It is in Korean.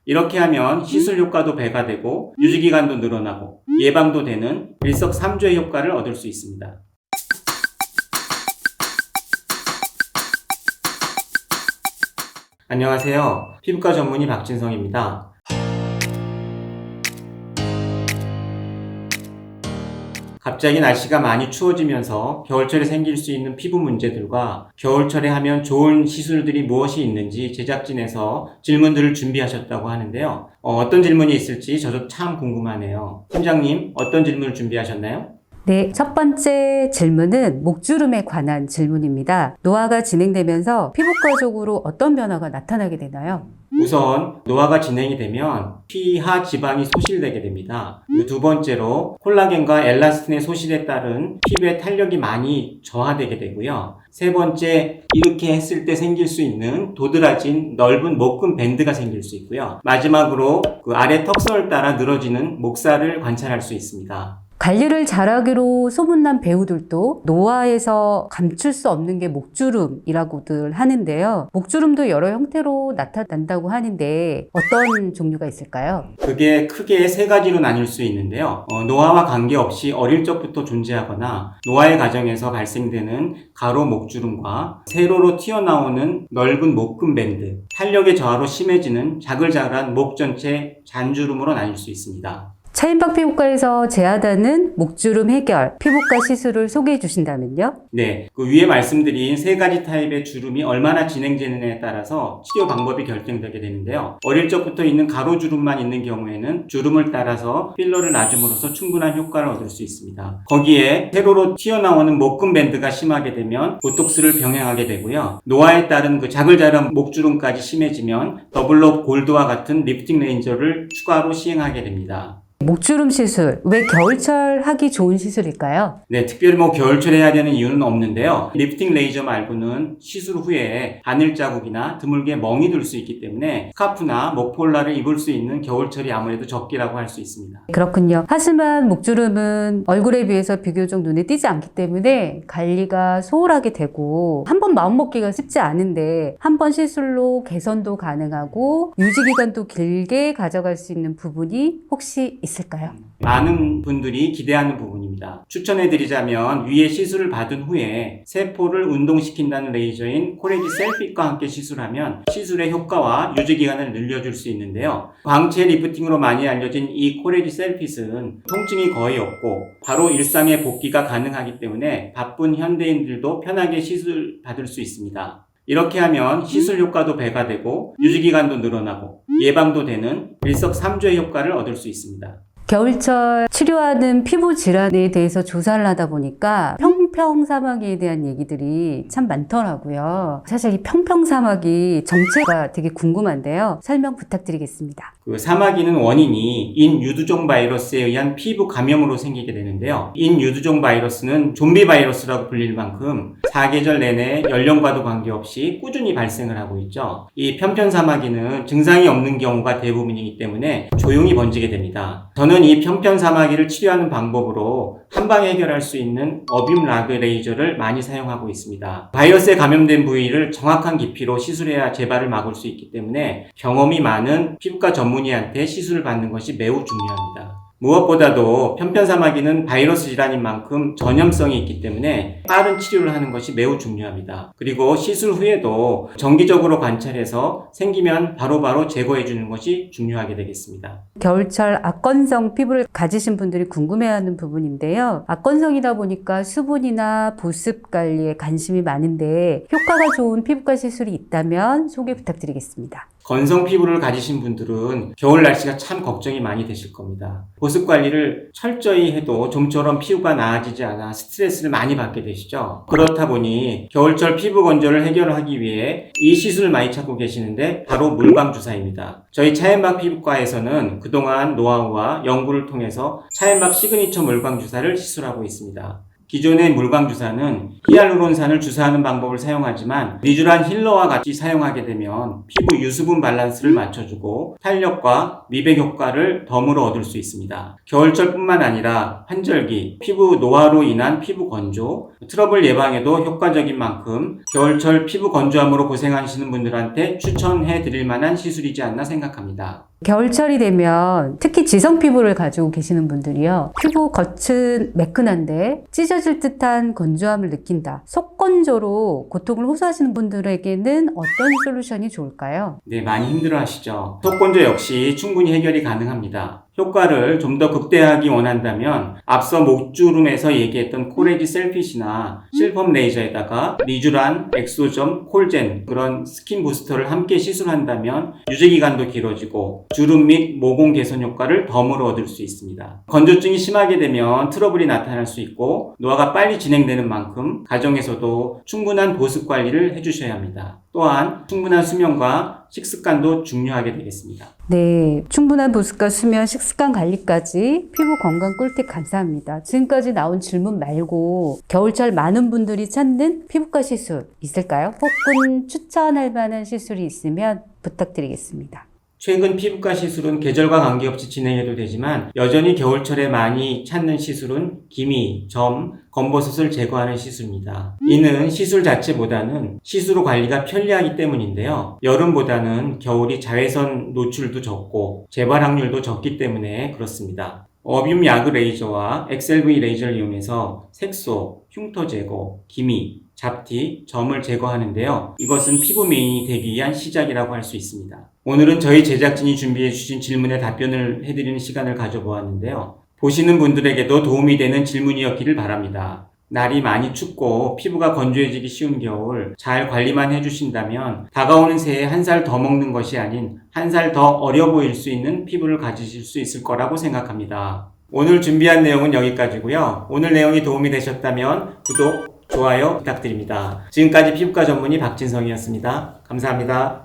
이렇게 하면 시술 효과도 배가 되고 유지기간도 늘어나고 예방도 되는 일석삼조의 효과를 얻을 수 있습니다. 안녕하세요. 피부과 전문의 박진성입니다. 갑자기 날씨가 많이 추워지면서 겨울철에 생길 수 있는 피부 문제들과 겨울철에 하면 좋은 시술들이 무엇이 있는지 제작진에서 질문들을 준비하셨다고 하는데요. 어떤 질문이 있을지 저도 참 궁금하네요. 팀장님, 어떤 질문을 준비하셨나요? 네, 첫 번째 질문은 목주름에 관한 질문입니다. 노화가 진행되면서 피부과적으로 어떤 변화가 나타나게 되나요? 우선 노화가 진행이 되면 피하 지방이 소실되게 됩니다. 그리고 두 번째로 콜라겐과 엘라스틴의 소실에 따른 피부의 탄력이 많이 저하되게 되고요. 세 번째, 이렇게 했을 때 생길 수 있는 도드라진 넓은 목근 밴드가 생길 수 있고요. 마지막으로 그 아래 턱선을 따라 늘어지는 목살을 관찰할 수 있습니다. 관리를 잘하기로 소문난 배우들도 노화에서 감출 수 없는 게 목주름이라고들 하는데요. 목주름도 여러 형태로 나타난다고 하는데 어떤 종류가 있을까요? 그게 크게 세 가지로 나뉠 수 있는데요. 노화와 관계없이 어릴 적부터 존재하거나 노화의 과정에서 발생되는 가로 목주름과 세로로 튀어나오는 넓은 목근 밴드, 탄력의 저하로 심해지는 자글자글한 목 전체 잔주름으로 나뉠 수 있습니다. 차인박 피부과에서 제하다는 목주름 해결, 피부과 시술을 소개해 주신다면요? 네, 그 위에 말씀드린 세 가지 타입의 주름이 얼마나 진행되느냐에 따라서 치료 방법이 결정되게 되는데요. 어릴 적부터 있는 가로주름만 있는 경우에는 주름을 따라서 필러를 놔줌으로써 충분한 효과를 얻을 수 있습니다. 거기에 세로로 튀어나오는 목근 밴드가 심하게 되면 보톡스를 병행하게 되고요. 노화에 따른 그 자글자글한 목주름까지 심해지면 더블로 골드와 같은 리프팅 레이저를 추가로 시행하게 됩니다. 목주름 시술, 왜 겨울철 하기 좋은 시술일까요? 네, 특별히 겨울철에 해야 되는 이유는 없는데요. 리프팅 레이저 말고는 시술 후에 바늘 자국이나 드물게 멍이 들 수 있기 때문에 스카프나 목폴라를 입을 수 있는 겨울철이 아무래도 적기라고 할 수 있습니다. 그렇군요. 하지만 목주름은 얼굴에 비해서 비교적 눈에 띄지 않기 때문에 관리가 소홀하게 되고 한 번 마음먹기가 쉽지 않은데 한 번 시술로 개선도 가능하고 유지기간도 길게 가져갈 수 있는 부분이 혹시 있을까요? 많은 분들이 기대하는 부분입니다. 추천해드리자면 위에 시술을 받은 후에 세포를 운동시킨다는 레이저인 코레지 셀핏과 함께 시술하면 시술의 효과와 유지기간을 늘려줄 수 있는데요. 광채 리프팅으로 많이 알려진 이 코레지 셀핏은 통증이 거의 없고 바로 일상의 복귀가 가능하기 때문에 바쁜 현대인들도 편하게 시술 받을 수 있습니다. 이렇게 하면 시술 효과도 배가 되고 유지기간도 늘어나고 예방도 되는 일석삼조의 효과를 얻을 수 있습니다. 겨울철 치료하는 피부 질환에 대해서 조사를 하다 보니까 평평사마귀에 대한 얘기들이 참 많더라고요. 사실 이 평평사마귀 정체가 되게 궁금한데요. 설명 부탁드리겠습니다. 그 사마귀는 원인이 인유두종 바이러스에 의한 피부 감염으로 생기게 되는데요. 인유두종 바이러스는 좀비 바이러스라고 불릴 만큼 사계절 내내 연령과도 관계없이 꾸준히 발생을 하고 있죠. 이 편편사마귀는 증상이 없는 경우가 대부분이기 때문에 조용히 번지게 됩니다. 저는 이 편편사마귀를 치료하는 방법으로 한방에 해결할 수 있는 어빔 라그 레이저를 많이 사용하고 있습니다. 바이러스에 감염된 부위를 정확한 깊이로 시술해야 재발을 막을 수 있기 때문에 경험이 많은 피부과 전문의한테 시술을 받는 것이 매우 중요합니다. 무엇보다도 편편사마귀는 바이러스 질환인 만큼 전염성이 있기 때문에 빠른 치료를 하는 것이 매우 중요합니다. 그리고 시술 후에도 정기적으로 관찰해서 생기면 바로바로 제거해 주는 것이 중요하게 되겠습니다. 겨울철 악건성 피부를 가지신 분들이 궁금해하는 부분인데요. 악건성이다 보니까 수분이나 보습 관리에 관심이 많은데 효과가 좋은 피부과 시술이 있다면 소개 부탁드리겠습니다. 건성 피부를 가지신 분들은 겨울 날씨가 참 걱정이 많이 되실 겁니다. 보습 관리를 철저히 해도 좀처럼 피부가 나아지지 않아 스트레스를 많이 받게 되시죠. 그렇다 보니 겨울철 피부 건조를 해결하기 위해 이 시술을 많이 찾고 계시는데 바로 물광 주사입니다. 저희 차인박 피부과에서는 그동안 노하우와 연구를 통해서 차인박 시그니처 물광 주사를 시술하고 있습니다. 기존의 물광 주사는 히알루론산을 주사하는 방법을 사용하지만 리쥬란 힐러와 같이 사용하게 되면 피부 유수분 밸런스를 맞춰주고 탄력과 미백 효과를 덤으로 얻을 수 있습니다. 겨울철뿐만 아니라 환절기, 피부 노화로 인한 피부 건조, 트러블 예방에도 효과적인 만큼 겨울철 피부 건조함으로 고생하시는 분들한테 추천해 드릴 만한 시술이지 않나 생각합니다. 겨울철이 되면 특히 지성 피부를 가지고 계시는 분들이요. 피부 겉은 매끈한데 찢어질 듯한 건조함을 느낀다. 속건조로 고통을 호소하시는 분들에게는 어떤 솔루션이 좋을까요? 네, 많이 힘들어 하시죠. 속건조 역시 충분히 해결이 가능합니다. 효과를 좀 더 극대화하기 원한다면 앞서 목주름에서 얘기했던 코레지 셀핏이나 실펌 레이저에다가 리쥬란, 엑소점, 콜젠 그런 스킨 부스터를 함께 시술한다면 유지기간도 길어지고 주름 및 모공 개선 효과를 덤으로 얻을 수 있습니다. 건조증이 심하게 되면 트러블이 나타날 수 있고 노화가 빨리 진행되는 만큼 가정에서도 충분한 보습 관리를 해주셔야 합니다. 또한 충분한 수면과 식습관도 중요하게 되겠습니다. 네, 충분한 보습과 수면, 식습관 관리까지 피부 건강 꿀팁 감사합니다. 지금까지 나온 질문 말고 겨울철 많은 분들이 찾는 피부과 시술 있을까요? 혹은 추천할 만한 시술이 있으면 부탁드리겠습니다. 최근 피부과 시술은 계절과 관계없이 진행해도 되지만 여전히 겨울철에 많이 찾는 시술은 기미, 점, 검버섯을 제거하는 시술입니다. 이는 시술 자체보다는 시술 후 관리가 편리하기 때문인데요. 여름보다는 겨울이 자외선 노출도 적고 재발확률도 적기 때문에 그렇습니다. 어뷸 야그 레이저와 XLV 레이저를 이용해서 색소, 흉터 제거, 기미, 잡티, 점을 제거하는데요. 이것은 피부 미인이 되기 위한 시작이라고 할 수 있습니다. 오늘은 저희 제작진이 준비해 주신 질문에 답변을 해드리는 시간을 가져보았는데요. 보시는 분들에게도 도움이 되는 질문이었기를 바랍니다. 날이 많이 춥고 피부가 건조해지기 쉬운 겨울 잘 관리만 해주신다면 다가오는 새해 한 살 더 먹는 것이 아닌 한 살 더 어려 보일 수 있는 피부를 가지실 수 있을 거라고 생각합니다. 오늘 준비한 내용은 여기까지고요. 오늘 내용이 도움이 되셨다면 구독, 좋아요 부탁드립니다. 지금까지 피부과 전문의 박진성이었습니다. 감사합니다.